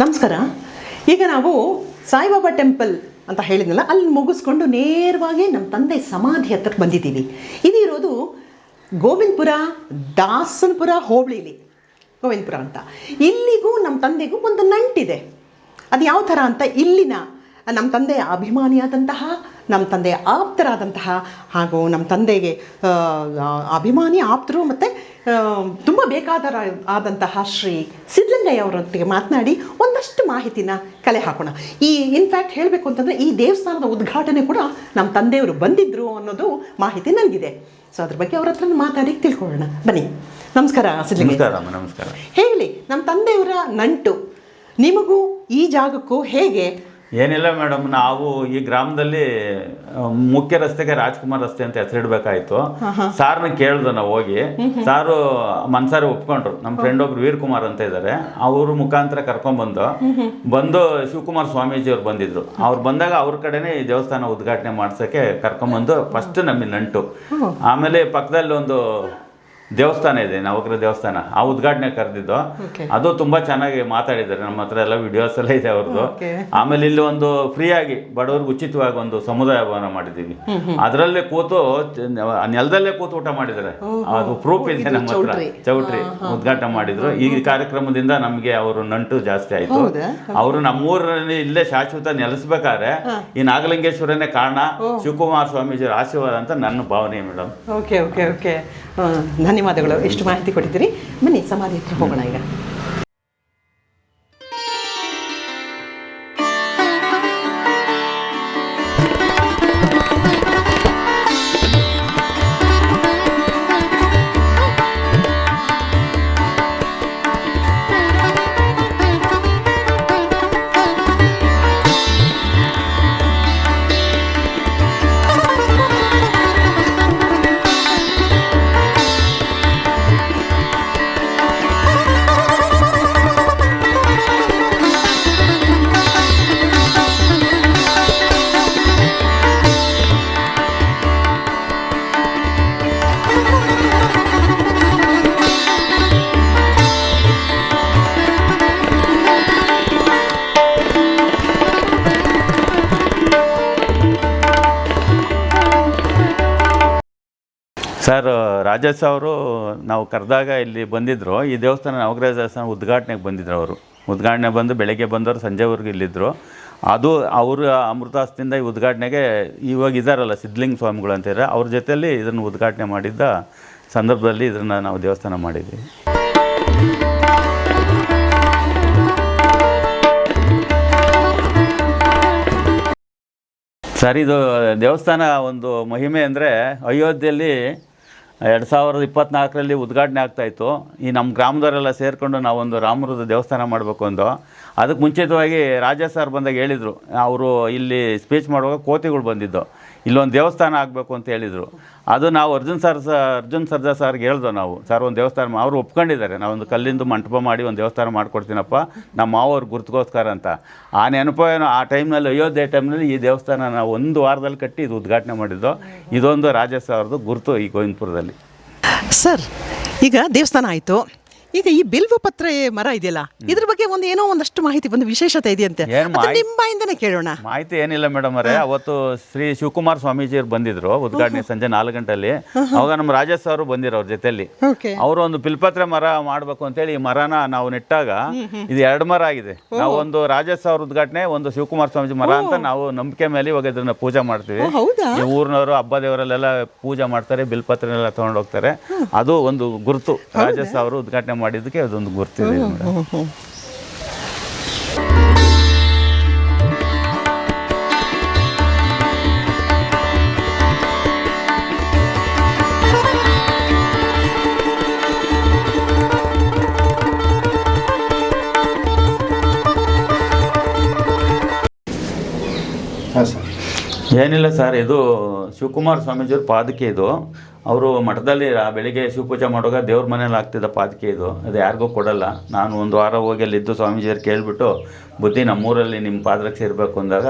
ನಮಸ್ಕಾರ. ಈಗ ನಾವು ಸಾಯಿಬಾಬಾ ಟೆಂಪಲ್ ಅಂತ ಹೇಳಿದ್ನಲ್ಲ, ಅಲ್ಲಿ ಮುಗಿಸ್ಕೊಂಡು ನೇರವಾಗಿ ನಮ್ಮ ತಂದೆ ಸಮಾಧಿ ಹತ್ರಕ್ಕೆ ಬಂದಿದ್ದೀವಿ. ಇದಿರೋದು ಗೋವಿಂದಪುರ ದಾಸನಪುರ ಹೋಬಳಿಲಿ, ಗೋವಿಂದಪುರ ಅಂತ. ಇಲ್ಲಿಗೂ ನಮ್ಮ ತಂದೆಗೂ ಒಂದು ನಂಟಿದೆ. ಅದು ಯಾವ ಥರ ಅಂತ, ಇಲ್ಲಿನ ನಮ್ಮ ತಂದೆಯ ಅಭಿಮಾನಿಯಾದಂತಹ, ನಮ್ಮ ತಂದೆಯ ಆಪ್ತರಾದಂತಹ, ಹಾಗೂ ನಮ್ಮ ತಂದೆಗೆ ಅಭಿಮಾನಿ ಆಪ್ತರು ಮತ್ತು ತುಂಬ ಆದಂತಹ ಶ್ರೀ ಸಿದ್ಧಲಿಂಗಯ್ಯ ಅವರೊಟ್ಟಿಗೆ ಮಾತನಾಡಿ ಒಂದಷ್ಟು ಮಾಹಿತಿನ ಕಲೆ ಹಾಕೋಣ. ಇನ್ಫ್ಯಾಕ್ಟ್ ಹೇಳಬೇಕು ಅಂತಂದರೆ ಈ ದೇವಸ್ಥಾನದ ಉದ್ಘಾಟನೆ ಕೂಡ ನಮ್ಮ ತಂದೆಯವರು ಬಂದಿದ್ದರು ಅನ್ನೋದು ಮಾಹಿತಿ ನನಗಿದೆ. ಸೊ ಅದ್ರ ಬಗ್ಗೆ ಅವ್ರ ಹತ್ರ ಮಾತಾಡಿ ತಿಳ್ಕೊಳ್ಳೋಣ ಬನ್ನಿ. ನಮಸ್ಕಾರ ಸಿದ್ಧಲಿಂಗಯ್ಯ. ನಮಸ್ಕಾರ. ಹೇಳಿ, ನಮ್ಮ ತಂದೆಯವರ ನಂಟು ನಿಮಗೂ ಈ ಜಾಗಕ್ಕೂ ಹೇಗೆ? ಏನಿಲ್ಲ ಮೇಡಮ್, ನಾವು ಈ ಗ್ರಾಮದಲ್ಲಿ ಮುಖ್ಯ ರಸ್ತೆಗೆ ರಾಜ್ಕುಮಾರ್ ರಸ್ತೆ ಅಂತ ಹೆಸರಿಡ್ಬೇಕಾಯ್ತು. ಸಾರ್ನ ಕೇಳ್ದು ನಾವು ಹೋಗಿ, ಸಾರು ಮನ್ಸಾರಿ ಒಪ್ಕೊಂಡ್ರು. ನಮ್ಮ ಫ್ರೆಂಡ್ ಒಬ್ರು ವೀರ್ ಕುಮಾರ್ ಅಂತ ಇದ್ದಾರೆ, ಅವ್ರ ಮುಖಾಂತರ ಬಂದು ಶಿವಕುಮಾರ್ ಸ್ವಾಮೀಜಿ ಅವ್ರು ಬಂದಿದ್ರು. ಅವ್ರು ಬಂದಾಗ ಅವ್ರ ಕಡೆನೇ ಈ ದೇವಸ್ಥಾನ ಉದ್ಘಾಟನೆ ಮಾಡ್ಸೋಕ್ಕೆ ಕರ್ಕೊಂಬಂದು ಫಸ್ಟ್ ನಮಗೆ ನಂಟು. ಆಮೇಲೆ ಪಕ್ಕದಲ್ಲಿ ಒಂದು ದೇವಸ್ಥಾನ ಇದೆ, ನವಗ್ರಹ ದೇವಸ್ಥಾನ, ಆ ಉದ್ಘಾಟನೆ ಕರೆದಿದ್ದು. ಅದು ತುಂಬಾ ಚೆನ್ನಾಗಿ ಮಾತಾಡಿದ್ದಾರೆ. ನಮ್ಮ ಹತ್ರ ಎಲ್ಲ ವಿಡಿಯೋಸ್ ಎಲ್ಲ ಇದೆ ಅವ್ರದ್ದು. ಆಮೇಲೆ ಇಲ್ಲಿ ಒಂದು ಫ್ರೀ ಆಗಿ ಬಡವ್ರಿಗೆ ಉಚಿತವಾಗಿ ಒಂದು ಸಮುದಾಯ ಭವನ ಮಾಡಿದ್ದೀವಿ. ಅದರಲ್ಲೇ ಕೂತು ನೆಲದಲ್ಲೇ ಕೂತು ಊಟ ಮಾಡಿದ್ದಾರೆ. ಅದು ಪ್ರೂಫ್ ಇದೆ ನಮ್ಮ ಹತ್ರ. ಚೌಟ್ರಿ ಉದ್ಘಾಟನೆ ಮಾಡಿದ್ರು. ಈ ಕಾರ್ಯಕ್ರಮದಿಂದ ನಮ್ಗೆ ಅವರು ನಂಟು ಜಾಸ್ತಿ ಆಯ್ತು. ಅವರು ನಮ್ಮೂರಲ್ಲಿ ಇಲ್ಲೇ ಶಾಶ್ವತ ನೆಲೆಸ್ಬೇಕಾದ್ರೆ ಈ ನಾಗಲಿಂಗೇಶ್ವರನೇ ಕಾರಣ, ಶಿವಕುಮಾರ್ ಸ್ವಾಮೀಜಿ ಆಶೀರ್ವಾದ ಅಂತ ನನ್ನ ಭಾವನೆ ಮೇಡಮ್. ಓಕೆ ಓಕೆ ಓಕೆ, ಧನ್ಯವಾದಗಳು. ಎಷ್ಟು ಮಾಹಿತಿ ಕೊಟ್ಟಿದ್ದೀರಿ. ಬನ್ನಿ ಸಮಾಧಿ ಹತ್ರ ಹೋಗೋಣ ಈಗ. ಸರ್, ರಾಜೇಶ್ ಅವರು ನಾವು ಕರೆದಾಗ ಇಲ್ಲಿ ಬಂದಿದ್ದರು. ಈ ದೇವಸ್ಥಾನ ನವಗ್ರಹ ದೇವಸ್ಥಾನ ಉದ್ಘಾಟನೆಗೆ ಬಂದಿದ್ರು. ಅವರು ಉದ್ಘಾಟನೆ ಬಂದು ಬೆಳಗ್ಗೆ ಬಂದವರು ಸಂಜೆವರೆಗೂ ಇಲ್ಲಿದ್ದರು. ಅದು ಅವರ ಅಮೃತಾಸ್ತಿಯಿಂದ ಈ ಉದ್ಘಾಟನೆಗೆ ಇವಾಗ ಇದ್ದಾರಲ್ಲ ಸಿದ್ಧಲಿಂಗ ಸ್ವಾಮಿಗಳು ಅಂತಾರೆ, ಅವ್ರ ಜೊತೆಯಲ್ಲಿ ಇದನ್ನು ಉದ್ಘಾಟನೆ ಮಾಡಿದ್ದ ಸಂದರ್ಭದಲ್ಲಿ ಇದನ್ನು ನಾವು ದೇವಸ್ಥಾನ ಮಾಡಿದ್ವಿ. ಸರ್, ಇದು ದೇವಸ್ಥಾನ ಒಂದು ಮಹಿಮೆ ಅಂದರೆ, ಅಯೋಧ್ಯೆಯಲ್ಲಿ 2024ರಲ್ಲಿ ಉದ್ಘಾಟನೆ ಆಗ್ತಾಯಿತ್ತು. ಈ ನಮ್ಮ ಗ್ರಾಮದವರೆಲ್ಲ ಸೇರಿಕೊಂಡು ನಾವೊಂದು ರಾಮರದ ದೇವಸ್ಥಾನ ಮಾಡಬೇಕು ಅಂದು. ಅದಕ್ಕೆ ಮುಂಚಿತವಾಗಿ ರಾಜಾ ಸರ್ ಬಂದಾಗ ಹೇಳಿದರು, ಅವರು ಇಲ್ಲಿ ಸ್ಪೀಚ್ ಮಾಡುವಾಗ ಕೋತಿಗಳು ಬಂದಿದ್ದು, ಇಲ್ಲೊಂದು ದೇವಸ್ಥಾನ ಆಗಬೇಕು ಅಂತ ಹೇಳಿದರು. ಅದು ನಾವು ಅರ್ಜುನ್ ಸರ್ಜಾ ಸರ್ಗೆ ಹೇಳ್ದೋ ನಾವು, ಸರ್ ಒಂದು ದೇವಸ್ಥಾನ, ಅವರು ಒಪ್ಕೊಂಡಿದ್ದಾರೆ. ನಾವೊಂದು ಕಲ್ಲಿಂದು ಮಂಟಪ ಮಾಡಿ ಒಂದು ದೇವಸ್ಥಾನ ಮಾಡ್ಕೊಡ್ತೀನಪ್ಪ ನಮ್ಮ ಮಾವವ್ರ ಗುರುತುಗೋಸ್ಕರ ಅಂತ. ಆ ನೆನಪು ಏನೋ ಆ ಟೈಮ್ನಲ್ಲಿ, ಅಯೋಧ್ಯೆ ಟೈಮ್ನಲ್ಲಿ ಈ ದೇವಸ್ಥಾನ ನಾವು 1 ವಾರದಲ್ಲಿ ಕಟ್ಟಿ ಇದು ಉದ್ಘಾಟನೆ ಮಾಡಿದ್ದು. ಇದೊಂದು ರಾಜೇಶ್ ಅವ್ರದ್ದು ಗುರುತು ಈ ಗೋವಿಂದಪುರದಲ್ಲಿ. ಸರ್, ಈಗ ದೇವಸ್ಥಾನ ಆಯಿತು, ಈಗ ಈ ಬಿಲ್ವ ಪತ್ರೆ ಮರ ಇದೆಯಲ್ಲ, ಇದ್ರ ಬಗ್ಗೆ ಏನೋ ಒಂದಷ್ಟು ಮಾಹಿತಿ, ಒಂದು ವಿಶೇಷತೆ ಇದೆಯಂತೆ, ನಿಮ್ಮ ಬಾಯಿಂದನೇ ಕೇಳೋಣ. ಮಾಹಿತಿ ಏನಿಲ್ಲ ಮೇಡಮ್ ಅವರೇ, ಅವತ್ತು ಶ್ರೀ ಶಿವಕುಮಾರ್ ಸ್ವಾಮೀಜಿಯವರು ಬಂದಿದ್ರು ಉದ್ಘಾಟನೆ ಸಂಜೆ 4 ಗಂಟೆಯಲ್ಲಿ. ಅವಾಗ ನಮ್ಮ ರಾಜೇಶ್ ಅವರು ಬಂದಿರೋ ಅವ್ರ ಜೊತೆಯಲ್ಲಿ. ಅವರು ಒಂದು ಬಿಲ್ಪತ್ರೆ ಮರ ಮಾಡಬೇಕು ಅಂತೇಳಿ ಈ ಮರನ ನಾವು ನೆಟ್ಟಾಗ ಇದು 2 ಮರ ಆಗಿದೆ. ನಾವು ಒಂದು ರಾಜೇಶ್ ಅವ್ರ ಉದ್ಘಾಟನೆ, ಒಂದು ಶಿವಕುಮಾರ್ ಸ್ವಾಮೀಜಿ ಮರ ಅಂತ ನಾವು ನಂಬಿಕೆ ಮೇಲೆ ಇವಾಗ ಇದನ್ನ ಪೂಜೆ ಮಾಡ್ತೀವಿ. ಈ ಊರಿನವರು ಹಬ್ಬ ದೇವರಲ್ಲೆಲ್ಲ ಪೂಜೆ ಮಾಡ್ತಾರೆ, ಬಿಲ್ಪತ್ರೆನೆಲ್ಲ ತಗೊಂಡು ಹೋಗ್ತಾರೆ. ಅದು ಒಂದು ಗುರುತು, ರಾಜೇಶ್ ಅವರು ಉದ್ಘಾಟನೆ ಮಾಡಿದ್ದಕ್ಕೆ ಅದೊಂದು ಗುರ್ತಿದೆ. ಏನಿಲ್ಲ ಸರ್, ಇದು ಶಿವಕುಮಾರ್ ಸ್ವಾಮೀಜಿಯವ್ರ ಪಾದಕೆ. ಇದು ಅವರು ಮಠದಲ್ಲಿ ಬೆಳಿಗ್ಗೆ ಶಿವಪೂಜೆ ಮಾಡುವಾಗ ದೇವ್ರ ಮನೇಲಿ ಆಗ್ತಿದ್ದ ಪಾದಕೆ ಇದು. ಅದು ಯಾರಿಗೂ ಕೊಡಲ್ಲ. ನಾನು 1 ವಾರ ಹೋಗಿ ಅಲ್ಲಿದ್ದು ಸ್ವಾಮೀಜಿಯವ್ರು ಕೇಳಿಬಿಟ್ಟು, ಬುದ್ಧಿ ನಮ್ಮೂರಲ್ಲಿ ನಿಮ್ಮ ಪಾದರಕ್ಷೆ ಇರಬೇಕು ಅಂದಾಗ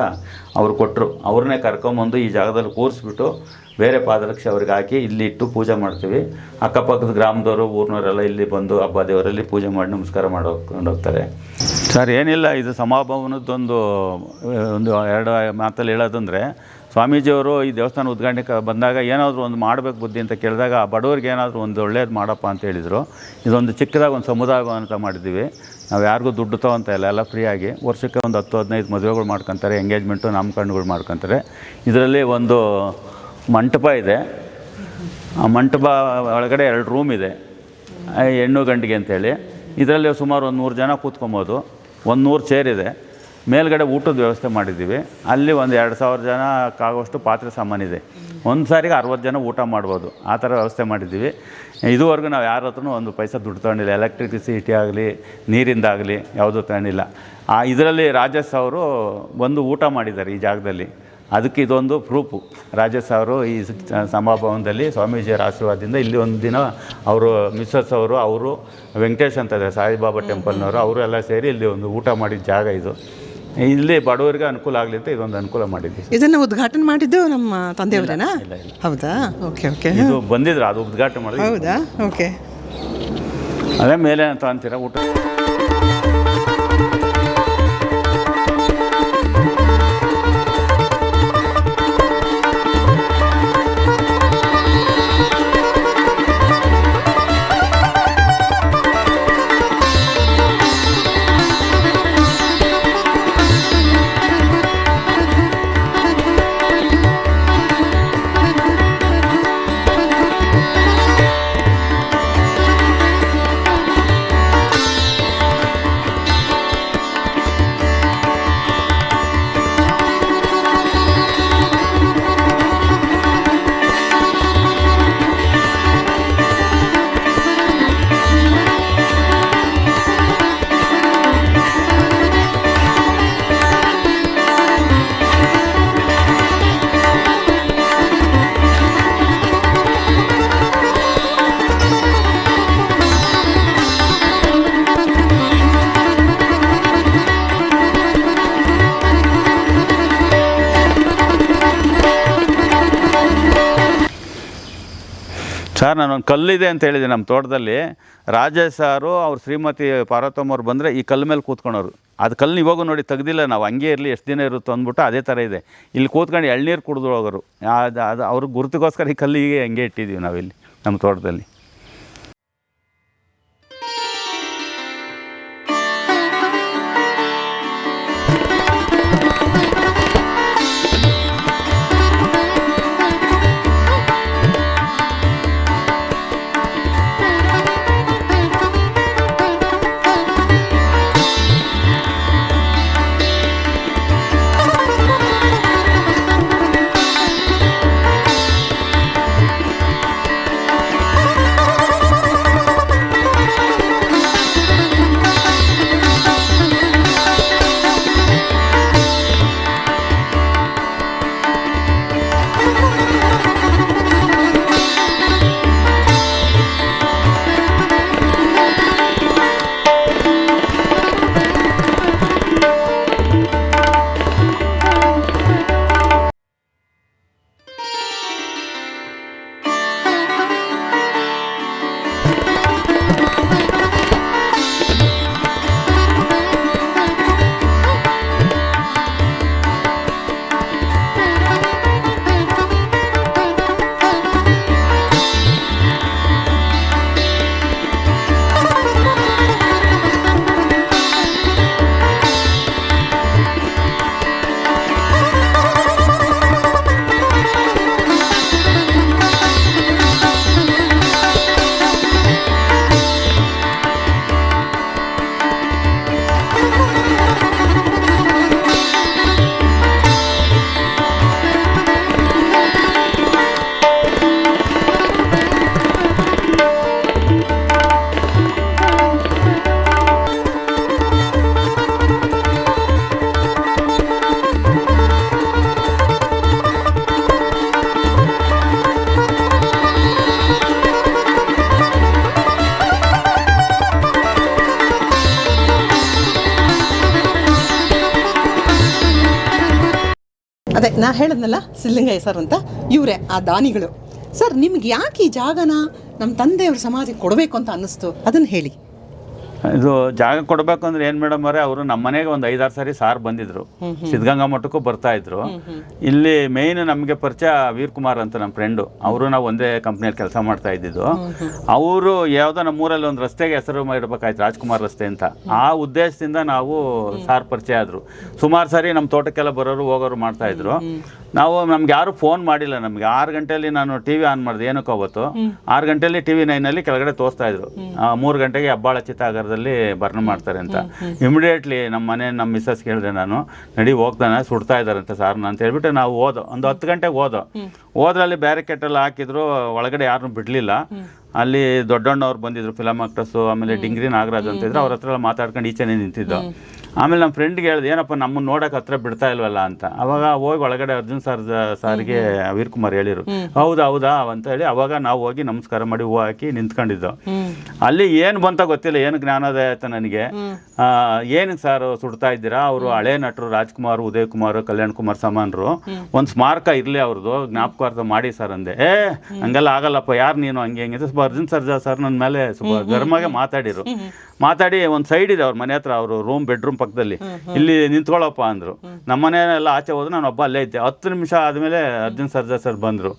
ಅವ್ರು ಕೊಟ್ಟರು. ಅವ್ರನ್ನೇ ಕರ್ಕೊಂಬಂದು ಈ ಜಾಗದಲ್ಲಿ ಕೂರಿಸ್ಬಿಟ್ಟು ಬೇರೆ ಪಾದರಕ್ಷೆ ಅವ್ರಿಗೆ ಹಾಕಿ ಇಲ್ಲಿ ಇಟ್ಟು ಪೂಜೆ ಮಾಡ್ತೀವಿ. ಅಕ್ಕಪಕ್ಕದ ಗ್ರಾಮದವರು ಊರಿನವರೆಲ್ಲ ಇಲ್ಲಿ ಬಂದು ಹಬ್ಬ ದೇವರಲ್ಲಿ ಪೂಜೆ ಮಾಡಿ ನಮಸ್ಕಾರ ಮಾಡ್ಕೊಂಡು ಹೋಗ್ತಾರೆ. ಸರ್ ಏನಿಲ್ಲ, ಇದು ಸಮಾಭವನದ್ದೊಂದು ಒಂದು ಎರಡು ಮಾತಲ್ಲಿ ಹೇಳೋದಂದರೆ, ಸ್ವಾಮೀಜಿಯವರು ಈ ದೇವಸ್ಥಾನ ಉದ್ಘಾಟನೆಗೆ ಬಂದಾಗ ಏನಾದರೂ ಒಂದು ಮಾಡಬೇಕು ಬುದ್ಧಿ ಅಂತ ಕೇಳಿದಾಗ ಬಡವರಿಗೆ ಏನಾದರೂ ಒಂದು ಒಳ್ಳೇದು ಮಾಡಪ್ಪ ಅಂತ ಹೇಳಿದರು. ಇದೊಂದು ಚಿಕ್ಕದಾಗಿ ಒಂದು ಸಮುದಾಯ ಅಂತ ಮಾಡಿದ್ದೀವಿ. ನಾವು ಯಾರಿಗೂ ದುಡ್ಡು ತೊಗೊತ ಇಲ್ಲ, ಎಲ್ಲ ಫ್ರೀಯಾಗಿ ವರ್ಷಕ್ಕೆ ಒಂದು 10-15 ಮದುವೆಗಳು ಮಾಡ್ಕೊತಾರೆ, ಎಂಗೇಜ್ಮೆಂಟು ನಾಮಕರಣಗಳು ಮಾಡ್ಕೊತಾರೆ. ಇದರಲ್ಲಿ ಒಂದು ಮಂಟಪ ಇದೆ. ಆ ಮಂಟಪ ಒಳಗಡೆ 2 ರೂಮ್ ಇದೆ, ಹೆಣ್ಣು ಗಂಡಿಗೆ ಅಂತೇಳಿ. ಇದರಲ್ಲಿ ಸುಮಾರು ಒಂದು 100 ಜನ ಕೂತ್ಕೊಬೋದು. ಒಂದು 100 ಚೇರ್ ಇದೆ. ಮೇಲ್ಗಡೆ ಊಟದ ವ್ಯವಸ್ಥೆ ಮಾಡಿದ್ದೀವಿ. ಅಲ್ಲಿ ಒಂದು 2000 ಜನಕ್ಕಾಗುವಷ್ಟು ಪಾತ್ರೆ ಸಾಮಾನಿದೆ. ಒಂದು ಸಾರಿಗೆ 60 ಜನ ಊಟ ಮಾಡ್ಬೋದು, ಆ ಥರ ವ್ಯವಸ್ಥೆ ಮಾಡಿದ್ದೀವಿ. ಇದುವರೆಗೂ ನಾವು ಯಾರ ಹತ್ರನೂ ಒಂದು ಪೈಸೆ ದುಡ್ಡು ತೊಗೊಂಡಿಲ್ಲ. ಎಲೆಕ್ಟ್ರಿಸಿಟಿ ಆಗಲಿ ನೀರಿಂದಾಗಲಿ ಯಾವುದೂ ತಗೊಂಡಿಲ್ಲ. ಇದರಲ್ಲಿ ರಾಜೇಶ್ ಅವರು ಬಂದು ಊಟ ಮಾಡಿದ್ದಾರೆ ಈ ಜಾಗದಲ್ಲಿ. ಅದಕ್ಕೆ ಇದೊಂದು ಪ್ರೂಫು. ರಾಜೇಶ್ ಅವರು ಈ ಸಮಾಭವನದಲ್ಲಿ ಸ್ವಾಮೀಜಿಯವರ ಆಶೀರ್ವಾದದಿಂದ ಇಲ್ಲಿ ಒಂದು ದಿನ ಅವರು ಮಿಸ್ಸಸ್ ಅವರು ವೆಂಕಟೇಶ್ ಅಂತ ಇದ್ದಾರೆ ಸಾಯಿಬಾಬಾ ಟೆಂಪಲ್ನವರು, ಅವರು ಎಲ್ಲ ಸೇರಿ ಇಲ್ಲಿ ಒಂದು ಊಟ ಮಾಡಿದ ಜಾಗ ಇದು. ಇಲ್ಲಿ ಬಡವರಿಗೆ ಅನುಕೂಲ ಆಗಲಿ ಅಂತ ಇದೊಂದು ಅನುಕೂಲ ಮಾಡಿದ್ವಿ. ಇದನ್ನು ಉದ್ಘಾಟನೆ ಮಾಡಿದ್ದು ನಮ್ಮ ತಂದೆಯವರೇನಾ? ಹೌದಾ? Okay okay. ಇದು ಬಂದಿದ್ರು, ಅದು ಉದ್ಘಾಟನೆ ಮಾಡಿದ್ರು. ಹೌದಾ? ಓಕೆ. ಅದೇ ಮೇಲೆ ಅಂತ ಅಂತೀರಾ ಊಟ. ಸರ್ ನಾನೊಂದು ಕಲ್ಲಿದೆ ಅಂತ ಹೇಳಿದೆ ನಮ್ಮ ತೋಟದಲ್ಲಿ. ರಾಜೇಶ್ ಸಾರು ಅವ್ರ ಶ್ರೀಮತಿ ಪಾರ್ವತಮ್ಮ ಅವ್ರು ಬಂದರೆ ಈ ಕಲ್ಲು ಮೇಲೆ ಕೂತ್ಕೊಳೋರು. ಅದು ಕಲ್ಲು ಇವಾಗೂ ನೋಡಿ ತೆಗ್ದಿಲ್ಲ ನಾವು, ಹಂಗೆ ಇರಲಿ ಎಷ್ಟು ದಿನ ಇರುತ್ತೋ ಅಂದ್ಬಿಟ್ಟು ಅದೇ ಥರ ಇದೆ. ಇಲ್ಲಿ ಕೂತ್ಕೊಂಡು ಎಳ್ನೀರು ಕುಡಿದು ಹೋಗೋರು. ಅದು ಅವ್ರ ಗುರುತಿಗೋಸ್ಕರ ಈ ಕಲ್ಲಿಗೆ ಹಂಗೆ ಇಟ್ಟಿದ್ದೀವಿ ನಾವಿಲ್ಲಿ ನಮ್ಮ ತೋಟದಲ್ಲಿ. ಅದೇ ನಾ ಹೇಳಿದ್ನಲ್ಲ ಸಿದ್ಧಲಿಂಗಯ್ಯ ಸರ್ ಅಂತ, ಇವರೇ ಆ ದಾನಿಗಳು. ಸರ್, ನಿಮ್ಗೆ ಯಾಕೆ ಈ ಜಾಗನ ನಮ್ಮ ತಂದೆಯವ್ರ ಸಮಾಧಿ ಕೊಡಬೇಕು ಅಂತ ಅನ್ನಿಸ್ತು, ಅದನ್ನು ಹೇಳಿ. ಇದು ಜಾಗ ಕೊಡಬೇಕು ಅಂದ್ರೆ ಏನು ಮೇಡಮ್ ಅವರೇ, ಅವರು ನಮ್ಮ ಮನೆಗೆ ಒಂದು 5-6 ಸಾರಿ ಸಾರ್ ಬಂದಿದ್ರು, ಸಿದ್ಧಗಂಗಾ ಮಠಕ್ಕೂ ಬರ್ತಾ ಇದ್ರು. ಇಲ್ಲಿ ಮೇಯ್ನ್ ನಮಗೆ ಪರಿಚಯ ವೀರ್ ಕುಮಾರ್ ಅಂತ ನಮ್ಮ ಫ್ರೆಂಡು, ಅವರು ನಾವು ಒಂದೇ ಕಂಪ್ನಿಯಲ್ಲಿ ಕೆಲಸ ಮಾಡ್ತಾ ಇದ್ದಿದ್ದು. ಅವರು ಯಾವುದೋ ನಮ್ಮೂರಲ್ಲಿ ಒಂದು ರಸ್ತೆಗೆ ಹೆಸರು ಇಡಬೇಕಾಯ್ತು, ರಾಜ್ಕುಮಾರ್ ರಸ್ತೆ ಅಂತ. ಆ ಉದ್ದೇಶದಿಂದ ನಾವು ಸಾರ್ ಪರಿಚಯ ಆದರು. ಸುಮಾರು ಸಾರಿ ನಮ್ಮ ತೋಟಕ್ಕೆಲ್ಲ ಬರೋರು ಹೋಗೋರು ಮಾಡ್ತಾ ಇದ್ರು. ನಮ್ಗೆ ಯಾರು ಫೋನ್ ಮಾಡಿಲ್ಲ. ನಮಗೆ 6 ಗಂಟೆಯಲ್ಲಿ ನಾನು ಟಿವಿ ಆನ್ ಮಾಡಿದೆ, ಏನಕ್ಕೆ ಅವತ್ತು 6 ಗಂಟೆಯಲ್ಲಿ TV 9 ಕೆಳಗಡೆ ತೋರಿಸ್ತಾ ಇದ್ರು 3 ಗಂಟೆಗೆ ಹೆಬ್ಬಾಳ ಚಿತ್ತಾಗಾರದಲ್ಲಿ ಬರ್ನ್ ಮಾಡ್ತಾರೆ ಅಂತ. ಇಮಿಡಿಯೇಟ್ಲಿ ನಮ್ಮ ಮಿಸ್ಸಸ್ ಕೇಳಿದೆ ನಾನು, ನಡಿ ಹೋಗ್ತಾನೆ, ಸುಡ್ತಾ ಇದ್ದಾರಂತೆ ಸಾರ್ನ ಅಂತ ಹೇಳ್ಬಿಟ್ಟು ನಾವು ಒಂದು 10 ಗಂಟೆಗೆ ಹೋದ್ರಲ್ಲಿ ಬ್ಯಾರಿಕೇಡ್ ಎಲ್ಲ ಹಾಕಿದ್ರು, ಒಳಗಡೆ ಯಾರನ್ನೂ ಬಿಡಲಿಲ್ಲ. ಅಲ್ಲಿ ದೊಡ್ಡಣ್ಣವ್ರು ಬಂದಿದ್ರು, ಫಿಲಮ್ ಆಕ್ಟರ್ಸು, ಆಮೇಲೆ ಡಿಂಗ್ರಿ ನಾಗರಾಜ್ ಅಂತ ಇದ್ರು, ಅವ್ರ ಹತ್ರ ಎಲ್ಲ ಮಾತಾಡ್ಕೊಂಡು ಈಚೆನೇ ನಿಂತಿದ್ದು. ಆಮೇಲೆ ನಮ್ಮ ಫ್ರೆಂಡ್ಗೆ ಹೇಳಿದೆ, ಏನಪ್ಪ ನಮ್ಮನ್ನು ನೋಡೋಕೆ ಹತ್ರ ಬಿಡ್ತಾ ಇಲ್ವಲ್ಲ ಅಂತ. ಅವಾಗ ಹೋಗಿ ಒಳಗಡೆ ಅರ್ಜುನ್ ಸಾರಿಗೆ ವೀರ್ ಕುಮಾರ್ ಹೇಳಿರು, ಹೌದಾ ಅಂತ ಹೇಳಿ ಅವಾಗ ನಾವು ಹೋಗಿ ನಮಸ್ಕಾರ ಮಾಡಿ ಹೂವು ಹಾಕಿ ನಿಂತ್ಕೊಂಡಿದ್ದು. ಅಲ್ಲಿ ಏನು ಬಂತ ಗೊತ್ತಿಲ್ಲ, ಏನು ಜ್ಞಾನೋದಯ ಆಯ್ತು ನನಗೆ. ಏನು ಸರ್ ಸುಡ್ತಾ ಇದ್ದೀರಾ, ಅವರು ಹಳೆ ನಟರು ರಾಜ್ಕುಮಾರ್, ಉದಯ್ ಕುಮಾರ್, ಕಲ್ಯಾಣ್ ಕುಮಾರ್ ಸಮಾನರು, ಒಂದು ಸ್ಮಾರಕ ಇರಲಿ ಅವ್ರದ್ದು ಜ್ಞಾಪಕಾರ್ಥ ಮಾಡಿ ಸರ್ ಅಂದೆ. ಹಂಗೆಲ್ಲ ಆಗಲ್ಲಪ್ಪ, ಯಾರು ನೀನು ಹಂಗೆ ಹೆಂಗೆ ಸ್ವಲ್ಪ ಅರ್ಜುನ್ ಸರ್ಜಾ ಸರ್ ನನ್ನ ಮೇಲೆ ಸ್ವಲ್ಪ ಗರ್ಮಾಗೆ ಮಾತಾಡಿ ಒಂದು ಸೈಡ್ ಇದೆ ಅವ್ರ ಮನೆ ಹತ್ರ, ಅವರು ಬೆಡ್ರೂಮ್ ಪಕ್ಕದಲ್ಲಿ, ಇಲ್ಲಿ ನಿಂತ್ಕೊಳ್ಳಪ್ಪ ಅಂದರು. ನಮ್ಮ ಮನೆಯೆಲ್ಲ ಆಚೆ ಹೋದ್ರೆ ನಾನು ಒಬ್ಬ ಅಲ್ಲೇ ಇದ್ದೆ. 10 ನಿಮಿಷ ಆದಮೇಲೆ ಅರ್ಜುನ್ ಸರ್ಜಾ ಸರ್ ಬಂದರು.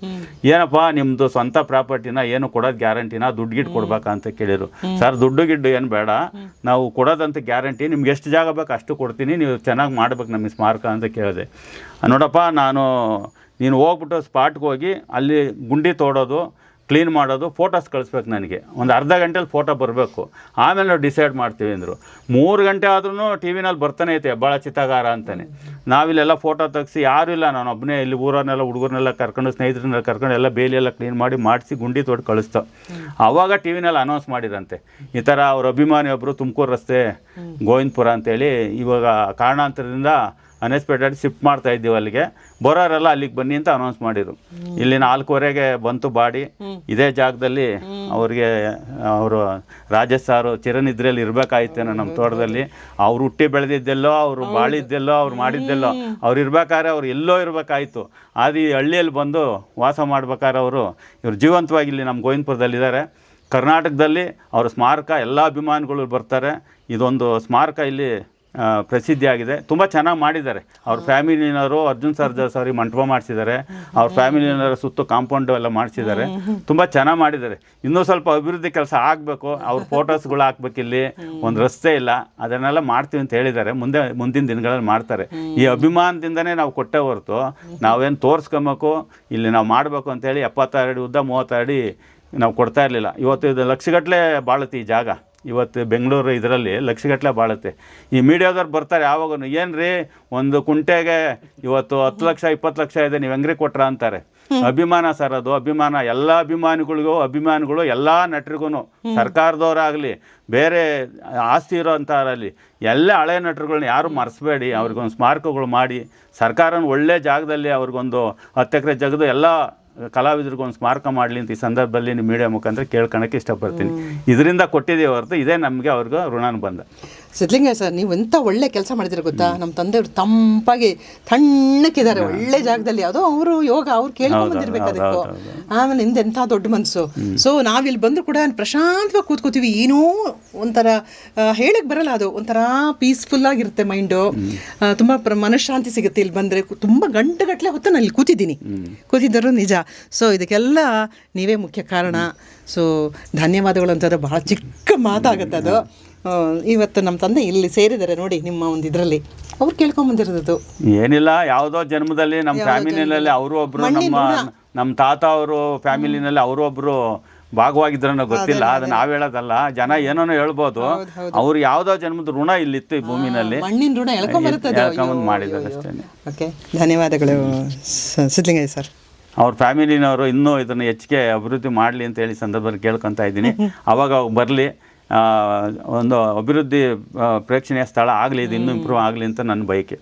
ಏನಪ್ಪ ನಿಮ್ಮದು ಸ್ವಂತ ಪ್ರಾಪರ್ಟಿನ, ಏನು ಕೊಡೋದು ಗ್ಯಾರಂಟಿನ, ದುಡ್ಡು ಗಿಟ್ಟು ಕೊಡ್ಬೇಕಾ ಅಂತ ಕೇಳಿದ್ರು. ಸರ್, ದುಡ್ಡು ಗಿಡ್ಡು ಏನು ಬೇಡ, ನಾವು ಕೊಡೋದಂತ ಗ್ಯಾರಂಟಿ, ನಿಮ್ಗೆ ಎಷ್ಟು ಜಾಗ ಬೇಕು ಅಷ್ಟು ಕೊಡ್ತೀನಿ, ನೀವು ಚೆನ್ನಾಗಿ ಮಾಡ್ಬೇಕು ನಮಗೆ ಸ್ಮಾರಕ ಅಂತ ಕೇಳಿದೆ. ನೋಡಪ್ಪ, ನೀನು ಹೋಗ್ಬಿಟ್ಟು ಸ್ಪಾಟ್ಗೆ ಹೋಗಿ ಅಲ್ಲಿ ಗುಂಡಿ ತೋಡೋದು, ಕ್ಲೀನ್ ಮಾಡೋದು, ಫೋಟೋಸ್ ಕಳಿಸ್ಬೇಕು ನನಗೆ, ಒಂದು ಅರ್ಧ ಗಂಟೆಲಿ ಫೋಟೋ ಬರಬೇಕು, ಆಮೇಲೆ ನಾವು ಡಿಸೈಡ್ ಮಾಡ್ತೀವಿ ಅಂದರು. 3 ಗಂಟೆ ಆದ್ರೂ ಟಿವಿನಲ್ಲಿ ಬರ್ತಾನೆ ಐತೆ ಹೆಬ್ಬಾಳ ಚಿತ್ತಾಗಾರ ಅಂತಾನೆ. ನಾವಿಲ್ಲೆಲ್ಲ ಫೋಟೋ ತೆಗಿಸಿ, ಯಾರೂ ಇಲ್ಲ, ನಾನು ಒಬ್ಬನೇ ಇಲ್ಲಿ ಊರನ್ನೆಲ್ಲ ಹುಡುಗರನ್ನೆಲ್ಲ ಕರ್ಕೊಂಡು, ಸ್ನೇಹಿತರನ್ನೆಲ್ಲ ಕರ್ಕೊಂಡು ಎಲ್ಲ ಬೇಲಿಯೆಲ್ಲ ಕ್ಲೀನ್ ಮಾಡಿಸಿ ಗುಂಡಿ ತೋಡಿ ಕಳಿಸ್ತು. ಆವಾಗ ಟಿವಿನಲ್ಲಿ ಅನೌನ್ಸ್ ಮಾಡಿರಂತೆ, ಈ ಥರ ಅವ್ರ ಅಭಿಮಾನಿ ಒಬ್ಬರು ತುಮಕೂರು ರಸ್ತೆ ಗೋವಿಂದಪುರ ಅಂತೇಳಿ ಇವಾಗ ಕಾರಣಾಂತರದಿಂದ ಅನ್ಎಕ್ಸ್ಪೆಕ್ಟೆಡ್ ಶಿಫ್ಟ್ ಮಾಡ್ತಾ ಇದ್ದೀವಿ, ಅಲ್ಲಿಗೆ ಬರೋರೆಲ್ಲ ಅಲ್ಲಿಗೆ ಬನ್ನಿ ಅಂತ ಅನೌನ್ಸ್ ಮಾಡಿದರು. ಇಲ್ಲಿ 4:15ಗೆ ಬಂತು ಬಾಡಿ. ಇದೇ ಜಾಗದಲ್ಲಿ ಅವರು ರಾಜೇಶ್ ಸಾರು ಚಿರನಿದ್ರೆಯಲ್ಲಿ ಇರಬೇಕಾಯ್ತೇನೋ ನಮ್ಮ ತೋಟದಲ್ಲಿ. ಅವ್ರು ಹುಟ್ಟಿ ಬೆಳೆದಿದ್ದೆಲ್ಲೋ, ಅವರು ಬಾಳಿದ್ದೆಲ್ಲೋ, ಅವ್ರು ಮಾಡಿದ್ದೆಲ್ಲೋ, ಅವ್ರು ಇರ್ಬೇಕಾದ್ರೆ ಅವ್ರು ಎಲ್ಲೋ ಇರಬೇಕಾಯ್ತು. ಆದರೆ ಈ ಹಳ್ಳಿಯಲ್ಲಿ ಬಂದು ವಾಸ ಮಾಡ್ಬೇಕಾದ್ರೆ ಇವ್ರು ಜೀವಂತವಾಗಿ ಇಲ್ಲಿ ನಮ್ಮ ಗೋವಿಂದಪುರದಲ್ಲಿದ್ದಾರೆ. ಕರ್ನಾಟಕದಲ್ಲಿ ಅವ್ರ ಸ್ಮಾರಕ ಎಲ್ಲ ಅಭಿಮಾನಿಗಳು ಬರ್ತಾರೆ. ಇದೊಂದು ಸ್ಮಾರಕ ಇಲ್ಲಿ ಪ್ರಸಿದ್ಧಿಯಾಗಿದೆ. ತುಂಬ ಚೆನ್ನಾಗಿ ಮಾಡಿದ್ದಾರೆ. ಅವ್ರ ಫ್ಯಾಮಿಲಿನವರು ಅರ್ಜುನ್ ಸರ್ಜಾ ಸಾರಿ ಮಂಟಪ ಮಾಡಿಸಿದ್ದಾರೆ. ಅವ್ರ ಫ್ಯಾಮಿಲಿನವರ ಸುತ್ತ ಕಾಂಪೌಂಡು ಎಲ್ಲ ಮಾಡಿಸಿದ್ದಾರೆ. ತುಂಬ ಚೆನ್ನಾಗಿ ಮಾಡಿದ್ದಾರೆ. ಇನ್ನೂ ಸ್ವಲ್ಪ ಅಭಿವೃದ್ಧಿ ಕೆಲಸ ಆಗಬೇಕು. ಅವ್ರ ಫೋಟೋಸ್ಗಳು ಹಾಕ್ಬೇಕು. ಇಲ್ಲಿ ಒಂದು ರಸ್ತೆ ಇಲ್ಲ, ಅದನ್ನೆಲ್ಲ ಮಾಡ್ತೀವಿ ಅಂತ ಹೇಳಿದ್ದಾರೆ. ಮುಂದಿನ ದಿನಗಳಲ್ಲಿ ಮಾಡ್ತಾರೆ. ಈ ಅಭಿಮಾನದಿಂದನೇ ನಾವು ಕೊಟ್ಟೆ ಹೊರತು ನಾವೇನು ತೋರಿಸ್ಕೊಬೇಕು, ಇಲ್ಲಿ ನಾವು ಮಾಡಬೇಕು ಅಂತೇಳಿ 70 ಅಡಿ ಉದ್ದ 30 ಅಡಿ ನಾವು ಕೊಡ್ತಾ ಇರಲಿಲ್ಲ. ಇವತ್ತು ಇದು ಲಕ್ಷಗಟ್ಟಲೆ ಬಾಳುತ್ತೆ ಈ ಜಾಗ. ಇವತ್ತು ಬೆಂಗಳೂರು ಇದರಲ್ಲಿ ಲಕ್ಷಗಟ್ಟಲೆ ಬಾಳುತ್ತೆ. ಈ ಮೀಡಿಯಾದವ್ರು ಬರ್ತಾರೆ ಯಾವಾಗೂ, ಏನು ರೀ ಒಂದು ಕುಂಟೆಗೆ ಇವತ್ತು 10 ಲಕ್ಷ 20 ಲಕ್ಷ ಇದೆ, ನೀವು ಹೆಂಗ್ರಿ ಕೊಟ್ರ ಅಂತಾರೆ. ಅಭಿಮಾನ ಸರ್, ಅದು ಅಭಿಮಾನ. ಎಲ್ಲ ಅಭಿಮಾನಿಗಳು ಎಲ್ಲ ನಟರಿಗೂ, ಸರ್ಕಾರದವರಾಗಲಿ ಬೇರೆ ಆಸ್ತಿ ಇರೋಂಥವರಲ್ಲಿ ಎಲ್ಲ ಹಳೆ ನಟರುಗಳನ್ನ ಯಾರು ಮರೆಸಬೇಡಿ. ಅವ್ರಿಗೊಂದು ಸ್ಮಾರಕಗಳು ಮಾಡಿ, ಸರ್ಕಾರನ ಒಳ್ಳೆ ಜಾಗದಲ್ಲಿ ಅವ್ರಿಗೊಂದು 10 ಎಕರೆ ಜಾಗದ ಎಲ್ಲ ಕಲಾವಿದರಿಗೊಂದು ಸ್ಮಾರಕ ಮಾಡಲಿ ಅಂತ ಈ ಸಂದರ್ಭದಲ್ಲಿ ನಿಮ್ಮ ಮೀಡಿಯಾ ಮುಖಾಂತರ ಕೇಳ್ಕೊಳಕ್ಕೆ ಇಷ್ಟಪಡ್ತೀನಿ. ಇದರಿಂದ ಕೊಟ್ಟಿದ್ದೀವಿ ಹೊರತು ಇದೇ ನಮಗೆ ಅವ್ರಿಗೆ ಋಣಾನುಬಂಧ. ಸಿದ್ಧಲಿಂಗಯ್ಯ ಸರ್, ನೀವು ಎಂಥ ಒಳ್ಳೆ ಕೆಲಸ ಮಾಡಿದಿರ ಗೊತ್ತಾ. ನಮ್ಮ ತಂದೆಯವರು ತಂಪಾಗಿ ತಣ್ಣಕ್ಕಿದ್ದಾರೆ ಒಳ್ಳೆ ಜಾಗದಲ್ಲಿ. ಯಾವುದೋ ಅವರು ಯೋಗ ಅವ್ರು ಕೇಳ್ಕೊಂಡು ಬಂದಿರ್ಬೇಕು ಅದಕ್ಕೂ. ಆಮೇಲೆ ಎಂಥ ದೊಡ್ಡ ಮನಸ್ಸು. ಸೊ ನಾವಿಲ್ಲಿ ಬಂದರೂ ಕೂಡ ಪ್ರಶಾಂತವಾಗಿ ಕೂತ್ಕೋತೀವಿ. ಏನೋ ಒಂಥರ ಹೇಳಕ್ಕೆ ಬರಲ್ಲ, ಅದು ಒಂಥರ ಪೀಸ್ಫುಲ್ಲಾಗಿರುತ್ತೆ ಮೈಂಡು. ತುಂಬ ಮನಃಶಾಂತಿ ಸಿಗುತ್ತೆ ಇಲ್ಲಿ ಬಂದರೆ. ತುಂಬ ಗಂಟೆಗಟ್ಟಲೆ ಹೊತ್ತು ನಾನು ಇಲ್ಲಿ ಕೂತಿದ್ದರು ನಿಜ. ಸೊ ಇದಕ್ಕೆಲ್ಲ ನೀವೇ ಮುಖ್ಯ ಕಾರಣ. ಸೊ ಧನ್ಯವಾದಗಳು ಅಂತಂದರೆ ಭಾಳ ಚಿಕ್ಕ ಮಾತಾಗುತ್ತೆ ಅದು. ಇವತ್ತು ನಮ್ಮ ತಂದೆ ಇಲ್ಲಿ ಸೇರಿದ್ದಾರೆ ನೋಡಿ, ನಿಮ್ಮ ಒಂದು ಇದರಲ್ಲಿ ಅವ್ರು ಕೇಳ್ಕೊಂಬಂದಿರೋದು ಏನಿಲ್ಲ. ಯಾವುದೋ ಜನ್ಮದಲ್ಲಿ ನಮ್ಮ ಫ್ಯಾಮಿಲಿನಲ್ಲಿ ಅವರು ಒಬ್ಬರು, ನಮ್ಮ ತಾತ ಅವರು ಫ್ಯಾಮಿಲಿನಲ್ಲಿ ಅವರು ಒಬ್ಬರು ಭಾಗವಾಗಿದ್ರನ್ನೋ ಗೊತ್ತಿಲ್ಲ. ಅದನ್ನ ನಾವು ಹೇಳೋದಲ್ಲ, ಜನ ಏನೋ ಹೇಳ್ಬೋದು. ಅವ್ರು ಯಾವುದೋ ಜನ್ಮದ ಋಣ ಇಲ್ಲಿತ್ತು ಈ ಭೂಮಿನಲ್ಲಿ, ಮಣ್ಣಿನ ಋಣ ಎಳ್ಕೊಂಬಂದು ಮಾಡಿದ್ದಾರೆ ಅಷ್ಟೇ. ಓಕೆ, ಧನ್ಯವಾದಗಳು ಸಿದ್ಧಲಿಂಗಯ್ಯ ಸರ್. ಅವ್ರ ಫ್ಯಾಮಿಲಿನವರು ಇನ್ನೂ ಇದನ್ನು ಹೆಚ್ಚಿಗೆ ಅಭಿವೃದ್ಧಿ ಮಾಡಲಿ ಅಂತ ಹೇಳಿ ಸಂದರ್ಭದಲ್ಲಿ ಕೇಳ್ಕೊತಾ ಇದ್ದೀನಿ. ಅವಾಗ ಬರಲಿ, ಒಂದು ಅಭಿವೃದ್ಧಿ ಪ್ರೇಕ್ಷಣೀಯ ಸ್ಥಳ ಆಗಲಿ, ಇದು ಇನ್ನೂ ಇಂಪ್ರೂವ್ ಆಗಲಿ ಅಂತ ನನ್ನ ಬಯಕೆ.